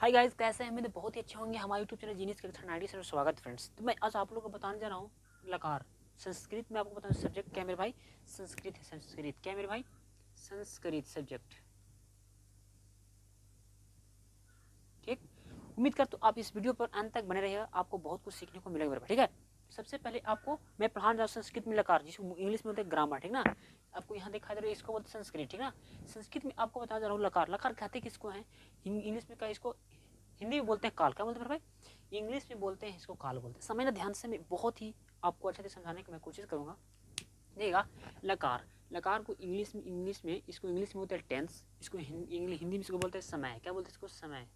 Hi guys, कैसे हैं? मेरे बहुत ही अच्छे होंगे। हमारे यूट्यूब चैनल जीनियस के 90 से स्वागत फ्रेंड्स। तो मैं आज आप लोगों को बताने जा रहा हूँ लकार। संस्कृत में आपको बताऊँ सब्जेक्ट क्या है मेरे भाई? संस्कृत है। संस्कृत क्या है मेरे भाई? संस्कृत सब्जेक्ट। ठीक, उम्मीद कर तो आप इस वीडियो पर अंत तक बने रहिएगा, आपको बहुत कुछ सीखने को मिलेगा मेरे भाई। ठीक है, सबसे पहले आपको मैं पढ़ाने जा रहा हूँ संस्कृत में लकार, जिसको इंग्लिश में बोलते हैं ग्रामर। ठीक ना, आपको यहाँ दिखा दे रहा है, इसको बोलते हैं संस्कृत। ठीक ना, संस्कृत में आपको बता जा रहा हूँ लकार। लकार कहते किसको है? इंग्लिश में क्या इसको, हिंदी में बोलते हैं काल। क्या बोलते हैं मेरे भाई? इंग्लिश में बोलते हैं इसको काल बोलते हैं। समझना ध्यान से, मैं बहुत ही आपको अच्छे से समझाने की मैं कोशिश करूंगा। देखिएगा, लकार, लकार को इंग्लिश में इसको इंग्लिश में बोलते हैं टेंस, इसको हिंदी में इसको बोलते हैं समय। क्या बोलते हैं इसको? समय।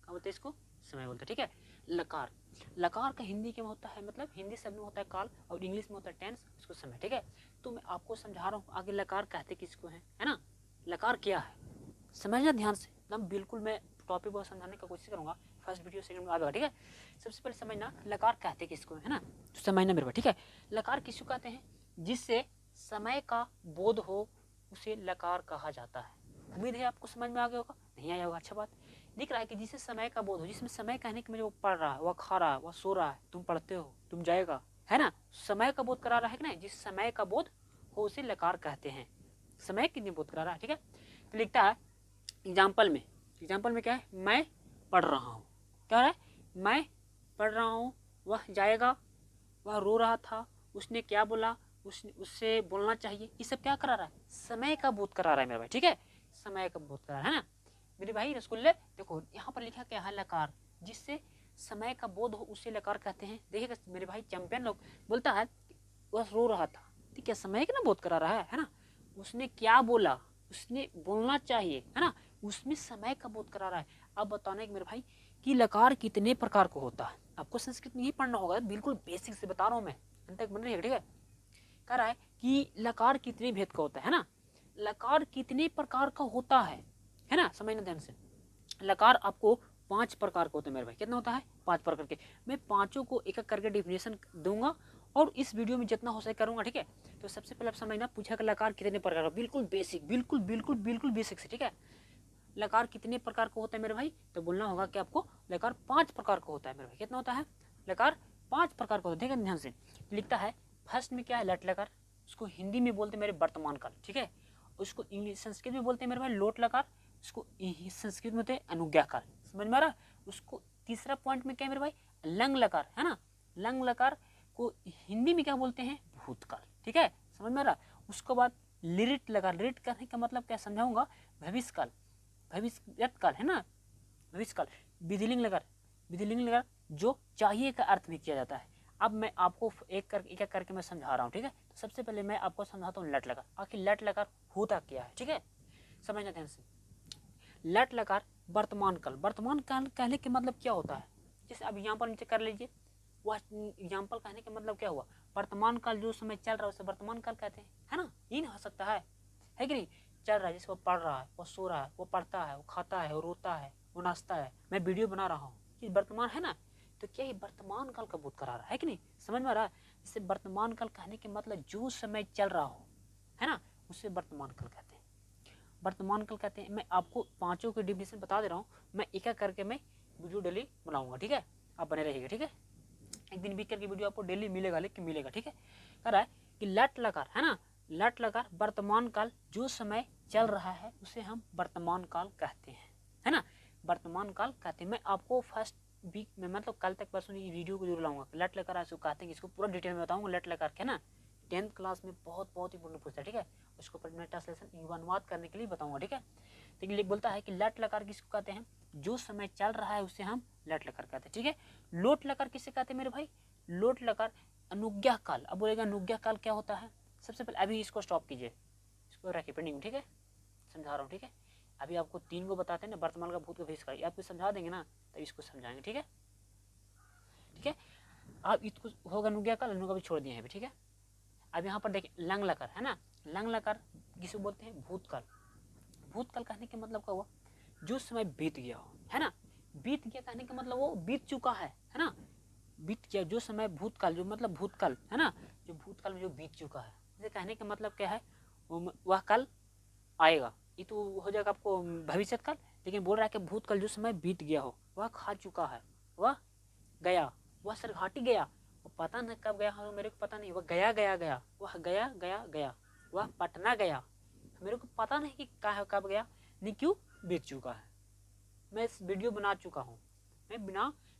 क्या बोलते हैं इसको? समय बोलते हैं। ठीक है, लकार, लकार का हिंदी क्या होता है, मतलब हिंदी शब्द में होता है काल और इंग्लिश में होता है टेंस, इसको समय। ठीक है, तो मैं आपको समझा रहा हूँ आगे लकार कहते किसको है ना। लकार क्या है समझना ध्यान से, एकदम बिल्कुल मैं टॉपिक को समझाने की कोशिश करूंगा। फर्स्ट वीडियो सेकंड में आएगा। ठीक है, सबसे पहले समझना लकार कहते किसको है ना, तो समझना मेरे भाई। ठीक है, लकार किसको कहते हैं? जिससे समय का बोध हो उसे लकार कहा जाता है। उम्मीद है आपको समझ में आ गया होगा। नहीं आया होगा, अच्छा बात। दिख रहा है कि जिसे समय का बोध हो, जिसमें समय कहने के मेरे वो पढ़ रहा है, वह खा रहा है, वह सो रहा है, तुम पढ़ते हो, तुम जाएगा, है ना, समय का बोध करा रहा है कि नहीं, जिस समय का बोध हो उसे लकार कहते हैं। समय कितनी बोध करा रहा है। ठीक है, तो लिखता है एग्जाम्पल में क्या है? मैं पढ़ रहा हूँ। क्या हो रहा है? मैं पढ़ रहा हूँ, वह जाएगा, वह रो रहा था, उसने क्या बोला, उससे बोलना चाहिए। ये सब क्या करा रहा है? समय का बोध करा रहा है मेरे भाई। ठीक है, समय का बोध करा रहा है ना मेरे भाई रसगुल्ले। देखो यहाँ पर लिखा क्या है? लकार, जिससे समय का बोध हो उसे लकार कहते हैं। देखिएगा मेरे भाई, चैंपियन लोग बोलता है वह रो रहा था, तो क्या समय का ना बोध करा रहा है ना। उसने क्या बोला, उसने बोलना चाहिए, है ना, उसमें समय का बोध करा रहा है। अब बताने मेरे भाई कि लकार कितने प्रकार को होता है। आपको संस्कृत में ही पढ़ना होगा, बिल्कुल बेसिक से बता रहा हूँ मैं, अंत तक बन रही है। ठीक है, कह रहा है कि लकार कितने भेद का होता है ना, लकार कितने प्रकार का होता है ना, समझना ध्यान से। लकार आपको 5 प्रकार का होता है मेरे भाई। कितना होता है? 5 प्रकार के। मैं पांचों को एक एक करके डिफिनेशन दूंगा और इस वीडियो में जितना हो सके करूंगा। ठीक है, तो सबसे पहले आप समझना, पूछा कि लकार कितने प्रकार का, बिल्कुल बेसिक, बिल्कुल बिल्कुल बिल्कुल बेसिक से। ठीक है, लकार कितने प्रकार का होता है मेरे भाई, तो बोलना होगा कि आपको लकार 5 प्रकार का होता है मेरे भाई। कितना होता है? लकार 5 प्रकार का होता है। ठीक है, ध्यान से लिखता है। फर्स्ट में क्या है? लट लकार, उसको हिंदी में बोलते हैं मेरे वर्तमान काल। ठीक है, उसको इंग्लिश संस्कृत में बोलते हैं मेरे भाई लोट लकार, उसको संस्कृत में होते हैं अनुज्ञा काल। समझ में आ रहा? उसको तीसरा पॉइंट में क्या है मेरे भाई? लंग लकार, है ना, लंग लकार को हिंदी में क्या बोलते हैं? भूतकाल। ठीक है, समझ में आ रहा? उसके बाद लिरिट लकार, लिरिट करने का मतलब क्या समझाऊंगा? भविष्य काल, भविष्यत काल, है ना, भविष्य काल। विधिलिंग लकार, विधिलिंग लकार जो चाहिए का अर्थ में किया जाता है। अब मैं आपको एक करके मैं समझा रहा हूँ। ठीक है, तो सबसे पहले मैं आपको समझाता हूँ लट लकार। आखिर लट लकार होता क्या है? ठीक है, समझना ध्यान से। लट लकार वर्तमान काल, वर्तमान काल कहने के मतलब क्या होता है? जैसे अब यहाँ पर नीचे कर लीजिए, वह एग्जाम्पल कहने का मतलब क्या हुआ? वर्तमान काल जो समय चल रहा है उसे वर्तमान काल कहते हैं, है ना, ये नहीं हो सकता है कि नहीं? चल रहा है, जैसे वो पढ़ रहा है, वो सो रहा है, वो पढ़ता है, वो खाता है, वो रोता है, वो नाचता है, मैं वीडियो बना रहा हूँ, ये वर्तमान है ना। तो क्या ये वर्तमान काल का बोध करा रहा है कि नहीं? समझ में आ रहा है? जैसे वर्तमान काल कहने के मतलब जो समय चल रहा हो, है ना, उसे वर्तमान काल कहते हैं। वर्तमान काल कहते हैं। मैं आपको पांचों के डिफिनेशन बता दे रहा हूँ, मैं एक एक करके मैं वीडियो डेली बनाऊंगा। ठीक है, आप बने रहिएगा। ठीक है, एक दिन बीत करके वीडियो आपको डेली मिलेगा, लेकिन मिलेगा। ठीक है, कह रहा है कि लट लकार, है ना, लट लकार वर्तमान काल जो समय चल रहा है उसे हम वर्तमान काल कहते हैं, है ना, वर्तमान काल कहते हैं। मैं आपको फर्स्ट वीक में मतलब कल तक परसों ये वीडियो को जरूर लाऊंगा। लट लकार ऐसे कहते हैं, इसको पूरा डिटेल में बताऊंगा। लट लकार है ना, 10th क्लास में बहुत बहुत इंपोर्टेंट पूछता है। ठीक है, उसको पर मैं ट्रांसलेशन अनुवाद करने के लिए बताऊंगा। ठीक है, तो बोलता है कि लट लकार किसको कहते हैं? जो समय चल रहा है उसे हम लट लकार कहते हैं। ठीक है, लोट लकार किसे कहते हैं मेरे भाई? लोट लकार अनुज्ञा काल। अब बोलेगा अनुज्ञा काल क्या होता है? सबसे पहले अभी इसको स्टॉप कीजिए, इसको रखिए पेंडिंग। ठीक है, समझा रहा हूँ। ठीक है, अभी आपको 3 को बताते हैं ना, वर्तमान का, भूत का, भविष्य का, आपको समझा देंगे ना, तब इसको समझाएंगे। ठीक है, ठीक है, आप इसको होगा अनुज्ञा काल, अनुज्ञा भी छोड़ दिए हैं। ठीक है, अब यहाँ पर देखिए लंग लकार, है ना, लंग लकार किसे बोलते हैं? भूतकाल। भूतकाल कहने के मतलब क्या हुआ? जो समय बीत गया हो, है ना, बीत गया कहने का मतलब वो बीत चुका है ना, बीत गया जो समय, भूतकाल जो मतलब भूतकाल, है ना, जो भूतकाल में जो बीत चुका है, इसे कहने का मतलब क्या है? वह कल आएगा, ये तो हो जाएगा आपको भविष्य काल। लेकिन बोल रहा है कि भूतकाल जो समय बीत गया हो, वह खा चुका है, वह गया, वह सरघाटी गया, वो पता नहीं कब गया हो, मेरे को पता नहीं, वह गया गया गया, वह गया गया गया, वह पटना गया, मेरे को पता नहीं कि कब गया, नहीं क्यों बीत चुका है। मैं इस वीडियो बना चुका हूँ, मैं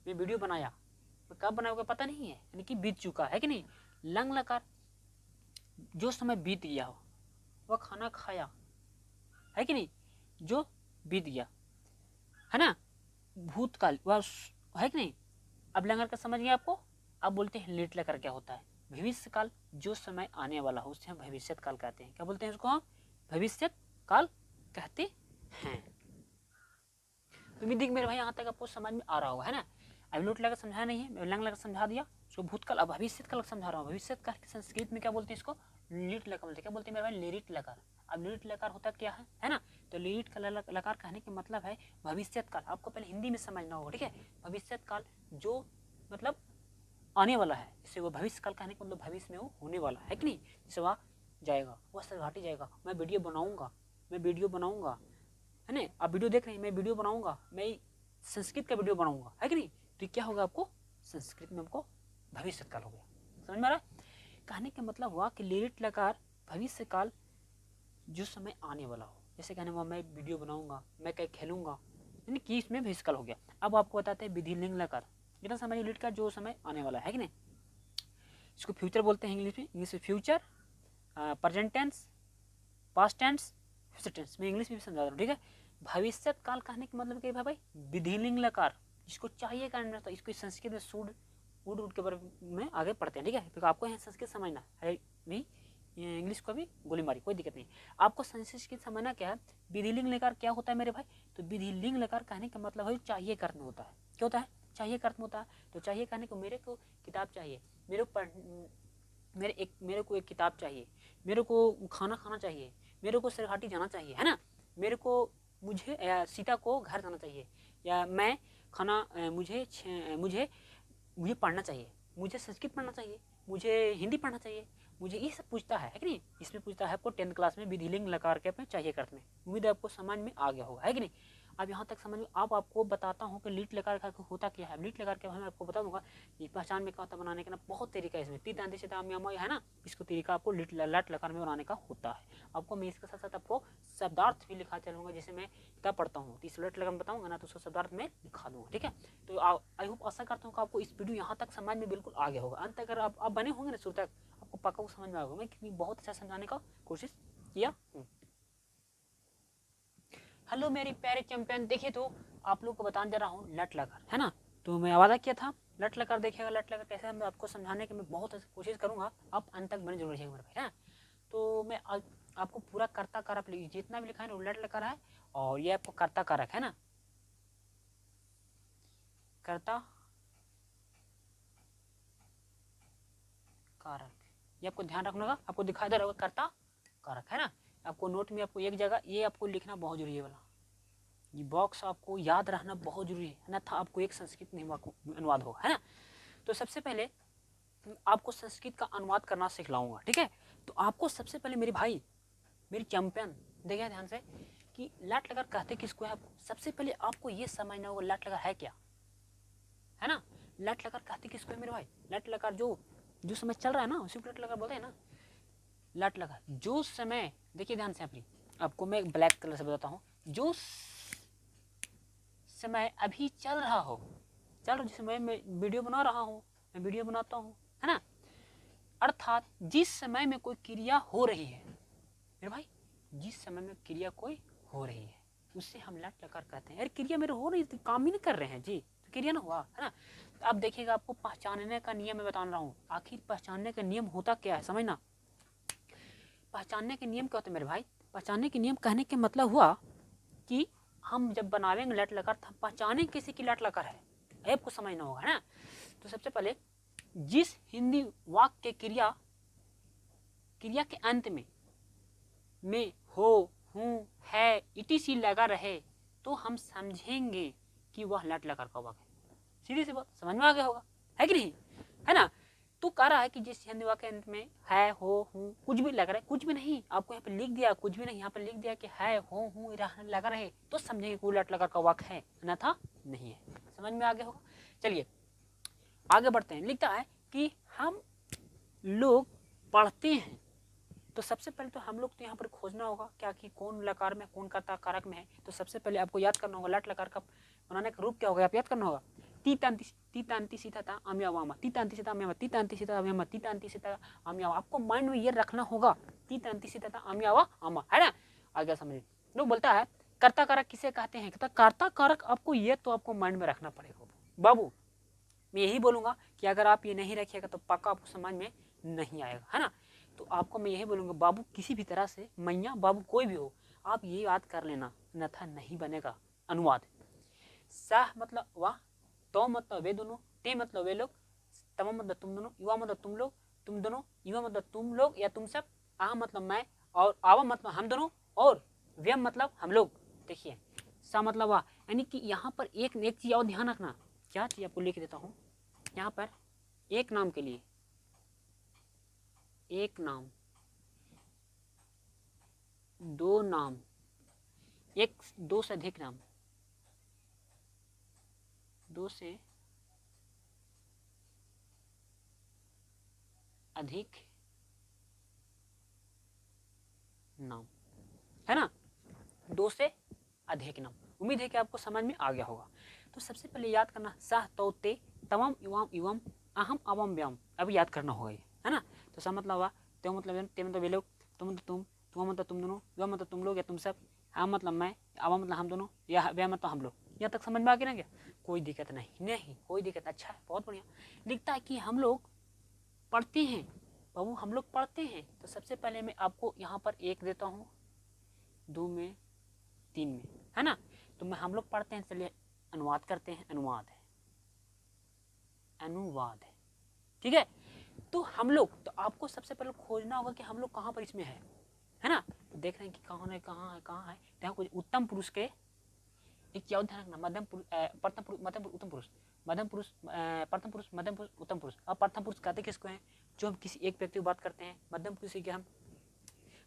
वीडियो बनाया, कब बनाया पता नहीं है, यानी कि बीत चुका है कि नहीं। लंग लकार जो समय बीत गया हो, वह खाना खाया, है कि नहीं, जो बीत गया, है ना। भूतकाल वह है कि नहीं। अब लंगर का समझ गया आपको। अब बोलते हैं लेट लकार क्या होता है। भविष्य काल जो समय आने वाला हो उसे हम भविष्य काल कहते हैं। क्या बोलते हैं उसको हम भविष्य काल कहते हैं। तो उम्मीद मेरे भाई यहाँ तक आपको समझ में आ रहा होगा, है ना। अभी लेट लकार समझाया नहीं है, मैं लंग लकार समझा दिया। सो भूतकाल अब भविष्य काल समझा रहा हूँ। भविष्य काल की संस्कृत में क्या बोलते हैं इसको, लीट लकार बोलते हैं। क्या बोलते हैं मेरे भाई, लिरिट लकार। अब लिरिट लकार होता क्या है ना। तो लिरिट लकार कहने का मतलब है भविष्य काल। आपको पहले हिंदी में समझना होगा, ठीक है। भविष्य काल जो मतलब आने वाला है, जिससे वो भविष्य काल कहने का मतलब भविष्य में वो होने वाला है कि नहीं। जैसे वह जाएगा, वह सरघाटी जाएगा, मैं वीडियो बनाऊंगा, है ना। आप वीडियो देख रहे हैं, मैं वीडियो बनाऊंगा, मैं संस्कृत का वीडियो बनाऊंगा, है कि नहीं। तो क्या होगा आपको संस्कृत में आपको भविष्य काल हो गया। समझ में आ रहा है। कहने का मतलब हुआ कि लिरिट लकार भविष्य काल जो समय आने वाला हो। जैसे कहने हुआ मैं वीडियो बनाऊंगा, मैं कहीं खेलूंगा, यानी कि इसमें भविष्य काल हो गया। अब आपको बताते हैं विधि लिंग लकार। इतना समझ लिट का जो समय आने वाला है कि नहीं। इसको फ्यूचर बोलते हैं इंग्लिश में future, present tense, past tense, future tense. मैं इंग्लिश में भी समझा रहा हूँ, ठीक है। भविष्य काल कहने का मतलब क्या है भाई, विधि लिंग लकार जिसको चाहिए करना था। इसको संस्कृत में सूड उड़ के बारे में आगे पढ़ते हैं, ठीक है। तो आपको यहाँ संस्कृत समझना है नहीं, इंग्लिश को भी गोली मारी, कोई दिक्कत नहीं। आपको संस्कृत समझना क्या है, विधिलिंग लकार क्या होता है मेरे भाई। तो विधिलिंग लकार कहने का मतलब है चाहिए करना होता है। क्या होता है, चाहिए करना होता है। तो चाहिए कहने को मेरे को किताब चाहिए, मेरे को एक किताब चाहिए, मेरे को खाना खाना चाहिए, मेरे को सरघाटी जाना चाहिए, है ना। मुझे सीता को घर जाना चाहिए, या मैं मुझे पढ़ना चाहिए, मुझे संस्कृत पढ़ना चाहिए, मुझे हिंदी पढ़ना चाहिए, मुझे ये सब पूछता है कि नहीं। इसमें पूछता है आपको 10th क्लास में विधिलिंग लकार के अपने चाहिए करते में। उम्मीद है आपको समझ में आ गया होगा, है कि नहीं। अब यहाँ तक समझ में। अब आपको बताता हूँ कि लीट लकार का होता क्या है। लीट लकार के बारे में आपको बता दूंगा। ये पहचान में क्या होता बनाने का ना, बहुत तरीका है इसमें। है ना, इसको तरीका आपको लट लकार में बनाने का होता है। आपको मैं इसके साथ साथ आपको शब्दार्थ भी लिखा चलूंगा। जैसे मैं किताब पढ़ता हूँ तो इस लट लकार में बताऊंगा ना, तो उसको शब्दार्थ में लिखा दूंगा, ठीक है। तो आई होप आशा करता हूँ कि आपको इस वीडियो यहाँ तक समझ में बिल्कुल आ गया होगा। अंत अगर आप बने होंगे ना शुरू तक, आपको पक्का को समझ में आ गया। मैं बहुत अच्छा समझाने का कोशिश किया हूँ। हेलो मेरी प्यारे चैंपियन। देखिए तो आप लोग को बताने जा रहा हूँ लट लकार, है ना। तो मैं वादा किया था लट लकार देखिएगा, लट लकार कैसे मैं आपको समझाने की मैं बहुत कोशिश करूंगा। आप अंत तक बने जरूर रहिएगा मेरे भाई, है। तो मैं आपको पूरा कर्ता कारक जितना भी लिखा है ना लट लकार है, और ये आपको कर्ता कारक है ना, कर्ता कारक, ये आपको ध्यान रखना होगा। आपको दिखाई दे रहा होगा कर्ता कारक, है ना। आपको नोट में आपको एक जगह ये आपको लिखना बहुत जरूरी है वाला, ये बॉक्स आपको याद रखना बहुत जरूरी है, अन्यथा आपको एक संस्कृत नहीं अनुवाद होगा, है ना। तो सबसे पहले आपको संस्कृत का अनुवाद करना सिखलाऊंगा, ठीक है। तो आपको सबसे पहले मेरे भाई, मेरी चैंपियन, देखिए ध्यान से कि लट लकार कहते किसको है। आपको सबसे पहले आपको ये समझना होगा लट लकार है क्या, है ना। लट लकार कहते किसको है मेरे भाई। लट लकार जो समय चल रहा है ना उसी को लट लकार बोलते हैं ना। लट लकार जो समय, देखिए ध्यान से अपनी, आपको मैं ब्लैक कलर से बताता हूँ। जो समय अभी चल रहा हो, जिस समय मैं वीडियो बना रहा हूँ, मैं वीडियो बनाता हूँ, है ना। अर्थात जिस समय में कोई क्रिया हो रही है मेरे भाई, जिस समय में क्रिया कोई हो रही है उससे हम लट लकार कहते हैं। यार क्रिया मेरे हो रही है, काम ही नहीं कर रहे हैं जी, तो क्रिया ना हुआ, है ना। तो अब देखिएगा आपको पहचानने का नियम मैं बता रहा हूँ। आखिर पहचानने का नियम होता क्या है समझना। पहचानने के नियम क्या होते हैं मेरे भाई। पहचानने के नियम कहने के मतलब हुआ कि हम जब बनावेंगे लट लकार तो हम पहचाने किसी की लट लकार है, आपको समझना होगा, है ना। तो सबसे पहले जिस हिंदी वाक्य क्रिया के अंत में हो, हूँ, है, इटीसी लगा रहे तो हम समझेंगे कि वह लट लकार का वाक्य है। सीधी सी बात, समझ में आ गया होगा, है कि नहीं, है ना। तो कह रहा है कि जिस हिंदी वाक्य के अंत में है, हो, हूँ कुछ भी लग रहा है, कुछ भी नहीं, आपको यहाँ पे लिख दिया कुछ भी नहीं, यहाँ पे लिख दिया कि है, हो, हूँ लगा रहे तो समझेंगे कोई लट लगा का वाक्य है, अन्यथा नहीं है। समझ में आ गया होगा। चलिए आगे बढ़ते हैं। लिखता है कि हम लोग पढ़ते हैं। तो सबसे पहले तो हम लोग तो यहाँ पर खोजना होगा क्या कि कौन लकार में कौन कर्ता कारक में है। तो सबसे पहले आपको याद करना होगा लट लकार का बनाने का रूप क्या होगा, आप याद करना होगा। तीतांति सीता था अम्या वामा, तीतांति सीता अम्या, तीतांति सीता अम्या, तीतांति सीता अम्या। आपको माइंड में ये रखना होगा तीतांति सीता था अम्या वा अमा, है ना। आगे समझिए। लोग बोलता है कर्ता कारक किसे कहते हैं, कर्ता कारक आपको ये तो आपको माइंड में रखना पड़ेगा बाबू। मैं यही बोलूंगा कि अगर आप ये नहीं रखिएगा तो पक्का आपको समझ में नहीं आएगा, है ना। तो आपको मैं यही बोलूंगा बाबू, किसी भी तरह से मैया बाबू कोई भी हो आप ये याद कर लेना, अन्यथा नहीं बनेगा। अनुवाद, सह मतलब वाह, तो मतलब वे दोनों, ते मतलब वे लोग, तम मतलब तुम दोनों, युवा मतलब तुम लोग, तुम दोनों, युवा मतलब तुम लोग या तुम सब, आ मतलब मैं, और आवा मतलब हम दोनों, और व्यम मतलब हम लोग। देखिए सा मतलब वाह, यानी कि यहाँ पर एक चीज और ध्यान रखना। क्या चीज आपको लिख देता हूँ यहाँ पर, एक नाम के लिए एक नाम, दो नाम, एक दो से अधिक नाम, दो से अधिक नाम, है ना, दो से अधिक नाम। उम्मीद है कि आपको समझ में आ गया होगा। तो सबसे पहले याद करना सह तो ते तमाम युवाम युवम अहम अवम व्याम, अभी याद करना होगा ये, है ना। तो सा मतलब हुआ, ते मतलब ते मतलब वे लोग, तुम मतलब तुम मतलब तुम दोनों, युवा मतलब तुम लोग या तुम सब, हम मतलब मैं, अवम मतलब हम दोनों, या व्या मतलब हम लोग। यहाँ तक समझ में आ गया ना क्या, कोई दिक्कत नहीं, नहीं कोई दिक्कत। अच्छा है, बहुत बढ़िया। लिखता है कि हम लोग पढ़ते हैं बाबू, हम लोग पढ़ते हैं। तो सबसे पहले मैं आपको यहाँ पर एक देता हूँ, दो में, तीन में, है ना। तो मैं हम लोग पढ़ते हैं, चलिए अनुवाद करते हैं। अनुवाद है, अनुवाद है, ठीक है। तो हम लोग, तो आपको सबसे पहले खोजना होगा कि हम लोग कहाँ पर इसमें है ना। तो देख रहे हैं कि कहाँ है, कहाँ है, कहाँ है। तो कुछ उत्तम पुरुष के एक क्या ध्यान रखना, मध्यम पुरुष, प्रथम पुरुष, मध्यम पुरुष, उत्तम पुरुष, मध्यम पुरुष, प्रथम पुरुष, मध्यम पुरुष, उत्तम पुरुष। अब प्रथम पुरुष कहते किसको हैं, जो हम किसी एक व्यक्ति की बात करते हैं। मध्यम पुरुष की हम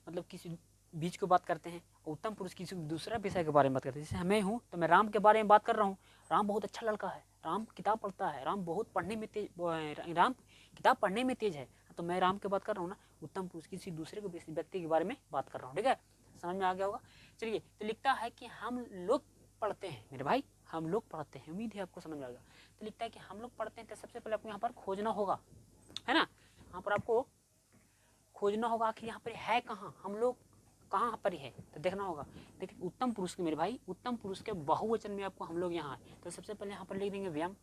मतलब किसी बीच को बात करते हैं। उत्तम पुरुष किसी दूसरा विषय के बारे में बात करते हैं। जैसे मैं हूँ तो मैं राम के बारे में बात कर रहा हूँ। राम बहुत अच्छा लड़का है, राम किताब पढ़ता है, राम बहुत पढ़ने में तेज, राम किताब पढ़ने में तेज है। तो मैं राम की बात कर रहा हूँ ना। उत्तम पुरुष किसी दूसरे को व्यक्ति के बारे में बात कर रहा हूँ, ठीक है। समझ में आ गया होगा। चलिए, तो लिखता है कि हम लोग पढ़ते हैं मेरे भाई, हम लोग पढ़ते हैं। उम्मीद है आपको समझ में आ गया। तो लिखता है कि हम लोग पढ़ते हैं। तो सबसे पहले आपको यहाँ पर खोजना होगा, है ना। यहाँ पर आपको खोजना होगा कि यहाँ पर है कहाँ, हम लोग कहाँ पर है। तो देखना होगा। देखिए उत्तम पुरुष के मेरे भाई, उत्तम पुरुष के बहुवचन में आपको हम लोग यहाँ है। तो सबसे पहले यहाँ पर लिख देंगे व्यम,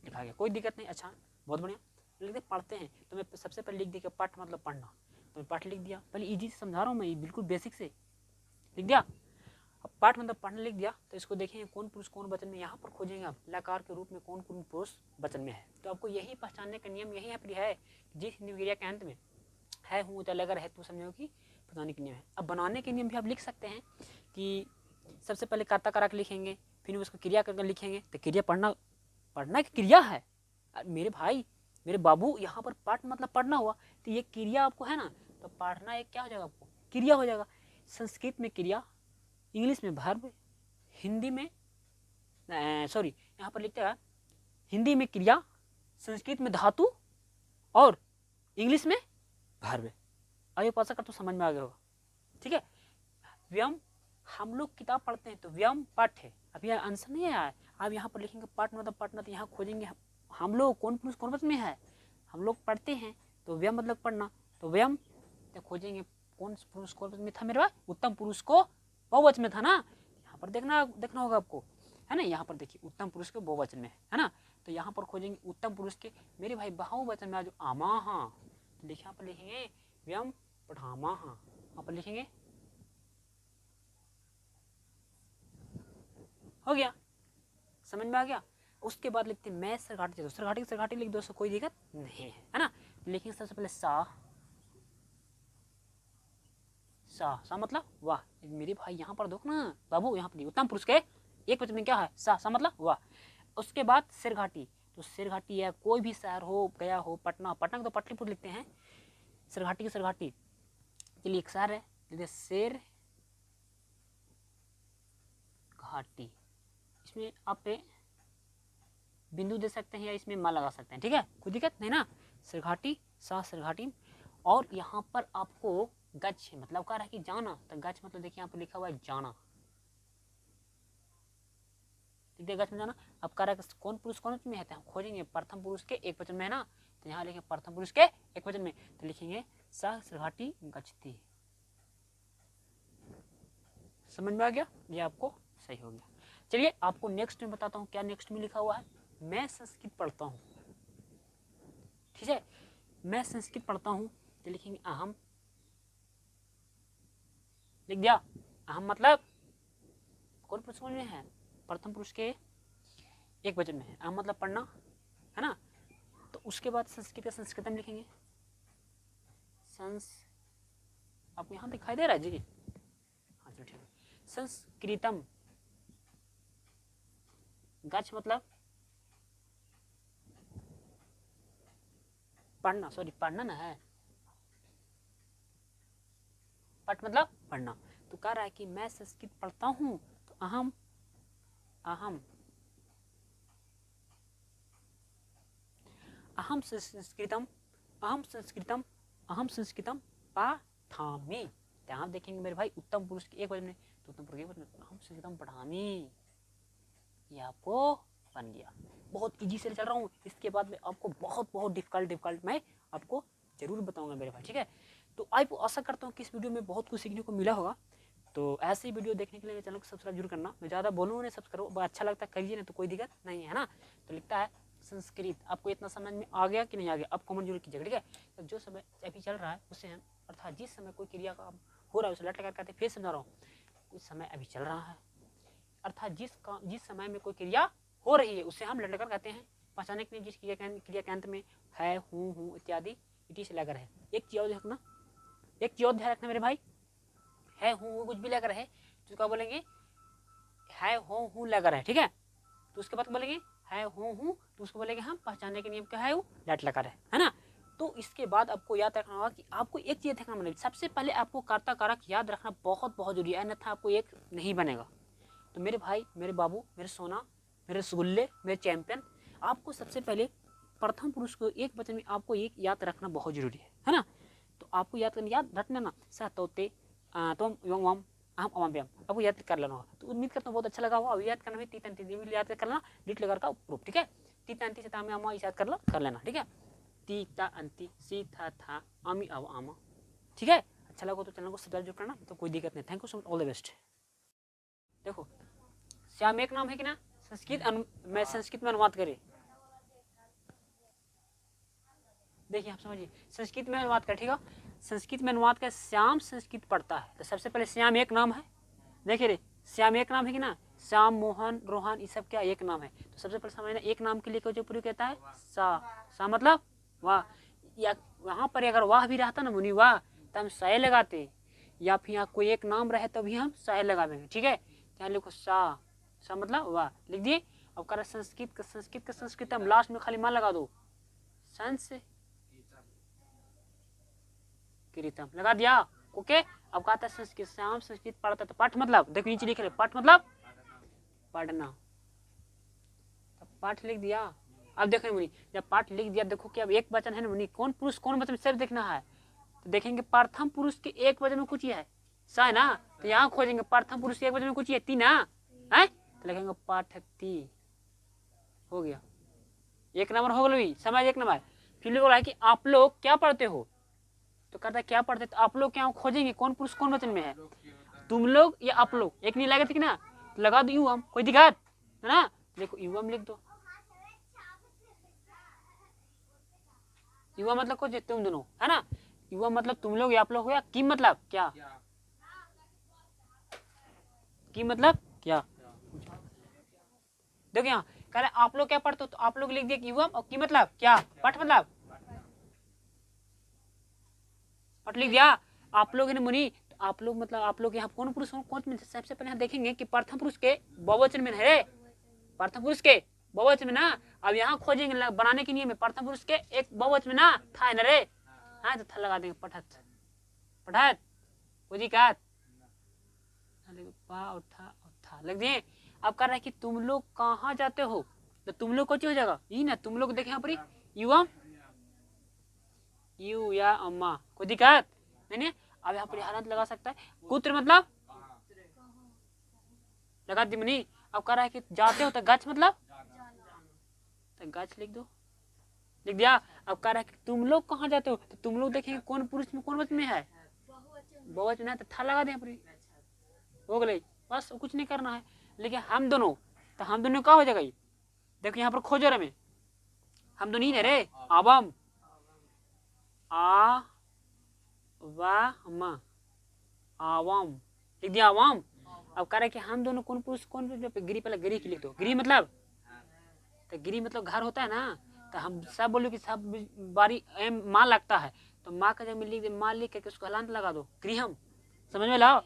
लिखा गया, कोई दिक्कत नहीं। अच्छा बहुत बढ़िया। लिख दे पढ़ते हैं। तो मैं सबसे पहले लिख दिया पठ मतलब पढ़ना। तो मैं पठ लिख दिया, पहले इजी से समझा रहा हूँ मैं, बिल्कुल बेसिक से लिख दिया। अब पाठ मतलब पढ़ने लिख दिया। तो इसको देखेंगे कौन पुरुष कौन वचन में, यहाँ पर खोजेंगे आप लकार के रूप में कौन कौन पुरुष वचन में है। तो आपको यही पहचानने का नियम यही है, जिस हिंदी क्रिया के अंत में है, हूँ, तो लगा रहे, तो समझो कि बनाने के नियम है। अब बनाने के नियम भी आप लिख सकते हैं कि सबसे पहले कर्ता कारक लिखेंगे, फिर उसको क्रिया करके लिखेंगे। तो क्रिया पढ़ना की क्रिया है मेरे भाई, मेरे बाबू। यहाँ पर पाठ मतलब पढ़ना हुआ, तो ये क्रिया आपको है ना। तो पढ़ना एक क्या हो जाएगा, आपको क्रिया हो जाएगा। संस्कृत में क्रिया, इंग्लिश में वर्ब, हिंदी में सॉरी यहाँ पर लिखते हैं हिंदी में क्रिया, संस्कृत में धातु, और इंग्लिश में वर्ब। आइए पासा कर तो समझ में आ गया होगा, ठीक है। व्यम, हम लोग किताब पढ़ते हैं, तो व्यम पाठ है। अब यह आंसर नहीं आया है। आप यहाँ पर लिखेंगे पाठ मतलब पढ़ना। तो यहाँ खोजेंगे हम लोग कौन पुरुष कौन वचन में है, हम लोग पढ़ते हैं। तो व्यम मतलब पढ़ना। तो व्यम तो खोजेंगे कौन पुरुष कौन वचन में था मेरे भाई, उत्तम पुरुष को बहुवचन में था ना। यहाँ पर देखना होगा आपको, है ना। यहाँ पर देखिए उत्तम पुरुष के बहुवचन में है ना। तो यहाँ पर खोजेंगे उत्तम पुरुष के मेरे भाई बहुवचन में जो आमाहा। तो देखिए यहाँ पर लिखेंगे व्यम पढ़ामाहा, यहाँ पर लिखेंगे, हो गया, समझ में आ गया। उसके बाद लिखते हैं मैं सरघाटी, तो सरघाटी लिख दो, कोई दिक्कत नहीं है ना। लेकिन सबसे पहले सा मतलब वाह। मेरे भाई यहाँ पर देखो ना बाबू, यहाँ पर उत्तम पुरुष के एक वचन में क्या है, सा मतलब वाह। उसके बाद सिरघाटी, तो शेरघाटी है, कोई भी शहर हो, गया हो, पटना, पटना को तो पटलीपुर लिखते हैं, शेरघाटी की शेरघाटी, चलिए एक शहर है, जैसे शेर घाटी, इसमें आप बिंदु दे सकते हैं या इसमें माँ लगा सकते हैं, ठीक है, कोई दिक्कत नहीं ना। शेरघाटी, शेरघाटी। और यहाँ पर आपको गच्छ मतलब कह रहा है कि जाना, तो गच्छ मतलब देखिए यहाँ पर लिखा हुआ है जाना, गच्छ में जाना। अब कह रहा है कौन पुरुष कौन में है, हम खोजेंगे प्रथम पुरुष के एक वचन में है ना, तो यहाँ लिखेंगे प्रथम पुरुष के एक वचन में, तो लिखेंगे स शेरघाटी गच्छति। समझ में आ गया, ये आपको सही हो गया। चलिए आपको नेक्स्ट में बताता हूँ क्या नेक्स्ट में लिखा हुआ है। मैं संस्कृत पढ़ता हूँ, ठीक है, मैं संस्कृत पढ़ता हूँ, तो लिखेंगे अहम, लिख दिया। अहम मतलब कौन पुरुष में है, प्रथम पुरुष के एक वचन में है, अहम मतलब पढ़ना है ना। तो उसके बाद संस्कृत का संस्कृतम लिखेंगे, आपको यहाँ दिखाई दे रहा है जी, हाँ चलो ठीक है, संस्कृतम। गच्छ मतलब पढ़ना, सॉरी पढ़ना ना है, पठ मतलब पढ़ना। तो कह रहा है कि मैं संस्कृत पढ़ता हूँ, तो अहम, अहम, अहम संस्कृतम, अहम संस्कृतम, अहम संस्कृतम पठामि। यहाँ देखेंगे मेरे भाई उत्तम पुरुष के एक वचन में, तो उत्तम पुरुष के एक वचन में अहम संस्कृतम पठामि, ये आपको बन गया। बहुत इजी से चल रहा हूँ, इसके बाद में आपको बहुत डिफिकल्ट मैं आपको जरूर बताऊंगा मेरे भाई, ठीक है। तो आप आशा करता हूँ कि इस वीडियो में बहुत कुछ सीखने को मिला होगा। तो ऐसे ही वीडियो देखने के लिए चैनल को सब्सक्राइब जरूर करना, मैं ज़्यादा बोलूँ नहीं, सब्सक्राइब करो, अच्छा लगता है करिए, ना तो कोई दिक्कत नहीं है ना। तो लिखता है संस्कृत, आपको इतना समझ में आ गया कि नहीं आ गया, आप कमेंट जरूर कीजिएगा, ठीक है। तो जो समय अभी चल रहा है उससे हम, अर्थात जिस समय कोई क्रिया का हो रहा है उसे लट लगा कहते हैं, फिर समझा रहा हूँ, उस समय अभी चल रहा है, अर्थात जिस समय में कोई क्रिया हो रही है उसे हम लट लगा कहते हैं। पहचाने के लिए जिस क्रिया के अंत में है, हूँ इत्यादि इटी से लगा रहे। एक चीज देखना, एक चीज ध्यान रखना मेरे भाई, है हूँ कुछ भी लगा रहे तो क्या बोलेंगे, है हूँ लगा रहे, ठीक है। तो उसके बाद बोलेंगे है हूँ, तो उसको बोलेंगे हम पहचानने के नियम क्या है, वो लट लगा रहे, है ना। तो इसके बाद आपको याद रखना होगा कि आपको एक चीज देखना बनेगी, सबसे पहले आपको कर्ता कारक याद रखना बहुत जरूरी है, अन्यथा आपको एक नहीं बनेगा। तो मेरे भाई, मेरे बाबू, मेरे सोना, मेरे रसगुल्ले, मेरे चैंपियन, आपको सबसे पहले प्रथम पुरुष को एक वचन में आपको एक याद रखना बहुत जरूरी है ना। तो आपको याद रखना ना, स तोते तुम यम वम अहम अमाव्यम, आपको याद कर लेना होगा। तो उम्मीद करता हूँ बहुत अच्छा लगा होगा। अभी याद करना है तीत अंति याद कर लेना, लिट लगा का उपरूप, ठीक है। तीत अंति से तामे अमा याद कर लेना, ठीक है। तीता अंति सी था आमी अव आमा, ठीक है। अच्छा लगा तो चैनल को सब्सक्राइब जरूर करना, तो कोई दिक्कत नहीं। Thank you so much, all the best. देखो श्याम एक नाम है कि ना, संस्कृत मैं संस्कृत में अनुवाद करे, देखिए आप समझिए, संस्कृत में अनुवाद कर, ठीक है। संस्कृत में अनुवाद कर, श्याम संस्कृत पढ़ता है, तो सबसे पहले श्याम एक नाम है, देखिए रे श्याम एक नाम है कि ना, श्याम, मोहन, रोहन, ये सब क्या एक नाम है। तो सबसे पहले समझना, एक नाम के लिए जो प्रयोग कहता है सा मतलब वाह, या वहाँ पर अगर वाह भी रहता ना मुनि वाह, तो हम सह लगाते, या फिर यहाँ कोई एक नाम रहे तो भी हम सह लगाएंगे, ठीक है। यहाँ लिखो सा मतलब वाह, लिख दिए। अब कह रहा संस्कृत का संस्कृत हम लास्ट में खाली मान लगा दो, संस्कृतम लगा दिया, ओके। अब कहता है संस्कृत, श्याम संस्कृत पढ़ता, तो पाठ मतलब देखो नीचे लिख रहे, पाठ मतलब पढ़ना, तो पाठ लिख दिया। अब देखो मुनि, जब पाठ लिख दिया, देखो कि अब एक वचन है ना मुनि, कौन पुरुष कौन वचन सब देखना है, तो देखेंगे प्रथम पुरुष के एक वचन में कुछ है सा है ना, तो यहाँ खोजेंगे प्रथम पुरुष के एक वचन में कुछ है ती ना है, तो लिखेंगे पाठती, हो गया एक नंबर हो गया, समझ एक नंबर। फिर बोला है कि आप लोग क्या पढ़ते हो, तो कहता है क्या पढ़ते, तो आप लोग क्या खोजेंगे कौन पुरुष कौन वचन में है, तुम लोग या आप लोग, एक नहीं लगे थे कि ना, तो लगा दो युवम, कोई दिक्कत है ना, देखो युवम लिख दो, युवा मतलब कुछ तुम दोनों है ना, युवा मतलब तुम लोग या आप लोग हो, या की मतलब क्या, की मतलब क्या, देखो यहाँ कह रहे आप लोग क्या पढ़ते हो, तो आप लोग लिख दिए युवम, और की मतलब क्या, पठ मतलब पठ लिख दिया। आप लोग है ना मुनि, तो आप लोग मतलब आप लोग यहाँ कौन पुरुष हो, कौन, सबसे पहले यहाँ देखेंगे कि प्रथम पुरुष के बहुवचन में है, प्रथम पुरुष के बहुवचन में ना। अब यहाँ खोजेंगे बनाने के नियम में प्रथम पुरुष के एक बहुवचन में ना था है ना रे, हाँ तो था लगा देंगे पठत, पठत उदिकात पा उठा उठा लग दिए। अब कर रहा है कि तुम लोग कहाँ जाते हो, तो तुम लोग को हो जाएगा ये ना, तुम लोग देखे यहाँ पर युवा यू या अम्मा, कोई दिक्कत नहीं। अब यहाँ पर हालत लगा सकता है, कुत्र मतलब लगा दी मनी। अब कह रहा है कि जाते हो तो गच मतलब, तो गच लिख दो, लिख दिया। अब कह रहा है कि तुम लोग कहाँ जाते हो, तो तुम लोग देखेंगे कौन पुरुष में कौन वचन में है, बहुवचन है तो था लगा दें पूरी, हो गई बस, कुछ नहीं करना है। लेकिन हम दोनों, तो हम दोनों क्या हो जाएगा, देखो यहाँ पर खोजो रमे, हम दोनों ही रे, आवाम आ वा आवाम लिख दिया आवाम। अब कह रहे कि हम दोनों कौन पुरुष कौन, गिरी पहले गिरी की लिख दो, गिरी मतलब, तो गिरी मतलब घर होता है ना, तो हम सब बोलो कि सब बारी एम माँ लगता है, तो माँ का जब लिख दे, माँ लिख करके उसको हलांत लगा दो, गृहम, समझ में लाओ।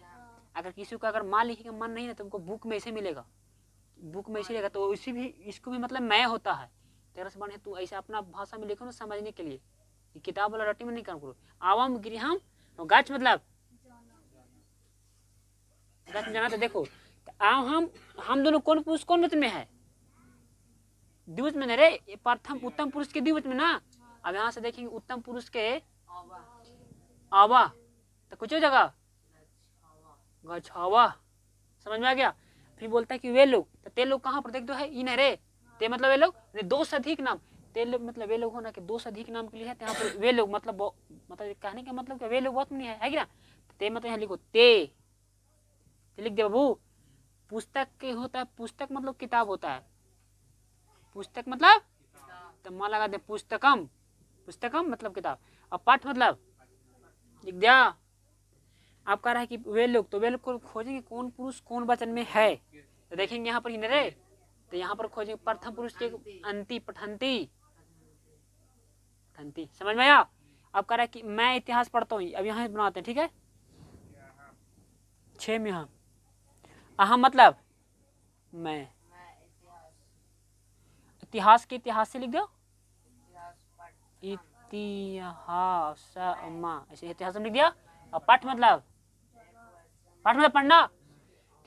अगर किसी को अगर माँ लिखेगा मन नहीं ना, तो तुमको बुक में ऐसे मिलेगा, बुक में ऐसे रहेगा, तो इसी भी इसको भी मतलब मैं होता है, तेरा से बने तू ऐसे अपना भाषा में लिखो ना समझने के लिए, किताब वाला रट्टी में नहीं काम करो। आवाम गृहम गाछ मतलब गाछ में जाना, तो देखो हम दोनों कौन पुरुष कौन वचन में है, द्विवच में रे, प्रथम उत्तम पुरुष के द्विवच में ना। अब यहाँ से देखेंगे उत्तम पुरुष के आवा, तो कुछ हो जगह गछावा, समझ में आ गया। फिर बोलता है कि वे लोग, तो ते लोग कहाँ पर देख दो है इन है रे, ते मतलब वे लोग, दो से अधिक नाम, ते लोग मतलब वे लोग होना कि दो से अधिक नाम के लिए है, यहाँ पर वे लोग मतलब कहने का मतलब वे लोग बहुत नहीं है क्या, ते मतलब यहाँ लिखो ते लिख दे बाबू। पुस्तक के होता है, पुस्तक मतलब किताब होता है, पुस्तक मतलब, तो माँ लगा दे पुस्तकम, पुस्तकम मतलब किताब। अब पाठ मतलब लिख दिया। आप कह रहा है कि वे लोग, तो वे लोग को खोजेंगे कौन पुरुष कौन वचन में है, तो देखेंगे यहाँ पर ही रे, तो यहाँ पर खोजेंगे प्रथम पुरुष के अंति पठंती, पठंती समझ में आया। अब कह रहा है कि मैं इतिहास पढ़ता हूँ, अब यहाँ बनाते हैं ठीक है, 6 में यहाँ अहम मतलब मैं, इतिहास के इतिहास से लिख दो, इतिहास ऐसे इतिहास में लिख दिया। और पाठ मतलब पढ़ना,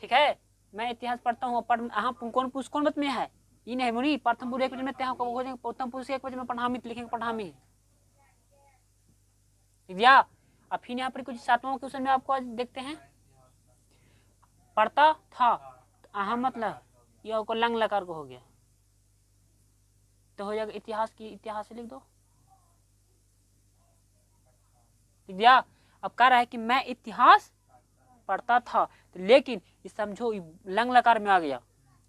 ठीक है। मैं इतिहास पढ़ता हूँ, पढ़ कौन पुरुष कौन वचन में है, ये नहीं मुनि, प्रथम पुरुष एक वचन में त्याग को खोजेंगे, उत्तम पुरुष एक वचन में पढ़ामी, तो लिखेंगे पढ़ामी, लिख दिया। अब फिर यहाँ पर कुछ 7वां क्वेश्चन में आपको आज देखते हैं, पढ़ता था, तो अहम मतलब यह को लंग लकार को हो गया, तो हो जाएगा इतिहास की इतिहास से लिख दो, लिख दिया। अब कह रहा है कि मैं इतिहास पढ़ता था, तो लेकिन ये समझो लंग लकार में आ गया,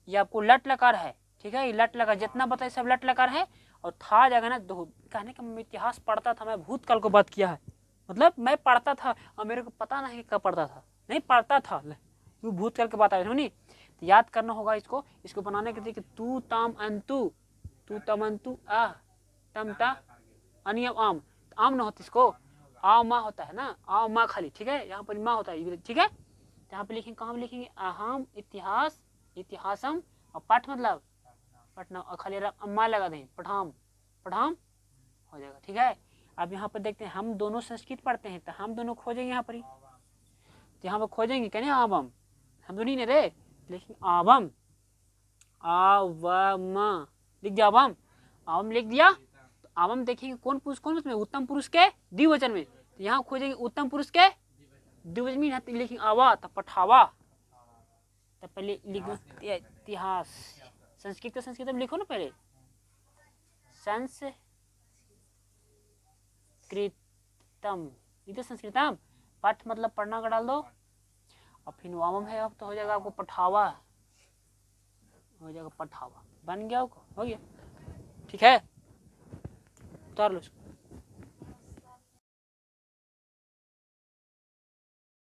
ये आपको लट लकार है, ठीक है, ये लट लकार जितना बताए सब लट लकार है, और था जाएगा ना दो, कहने का मैं इतिहास पढ़ता था, मैं भूतकाल को बात किया है, मतलब मैं पढ़ता था और मेरे को पता नहीं कब पढ़ता था, नहीं पढ़ता था, वो भूतकाल की बात है नहीं, तो याद करना होगा इसको, इसको बनाने के लिए तू ताम अंतु, तू तम अंतु आ तम ता अनियम आम, आम ना होता इसको, आ माँ होता है ना, आ माँ खाली, ठीक है, यहाँ पर माँ होता है, ठीक है। यहाँ पे लिखेंगे, कहाँ लिखेंगे, अहम इतिहास इतिहासम, और पाठ मतलब पढ़ना, और खाली माँ लगा दें, पढ़ाम पढ़ाम हो जाएगा, ठीक है। अब यहाँ पर देखते हैं, हम दोनों संस्कृत पढ़ते हैं, तो हम दोनों खोजेंगे यहाँ पर ही, तो यहाँ पर खोजेंगे कहने आवम, हम दोनों नहीं रे, लेकिन आवम आवम लिख दिया, आवम आवम लिख दिया। तो आवम देखेंगे कौन पुरुष कौन में, उत्तम पुरुष के द्विवचन में, तो यहाँ खोजेंगे उत्तम पुरुष के द्विवचन में, लिखेंगे आवा, तो पठावा, तो पहले लिखो इतिहास, संस्कृत संस्कृत में लिखो ना पहले, संस्कृतम लिख दो, संस्कृतम, पठ मतलब पढ़ना का डाल दो, और फिर वामम है, अब तो हो जाएगा आपको पठावा, हो जाएगा पठावा, बन गया, हो गया, ठीक है, उतार लो।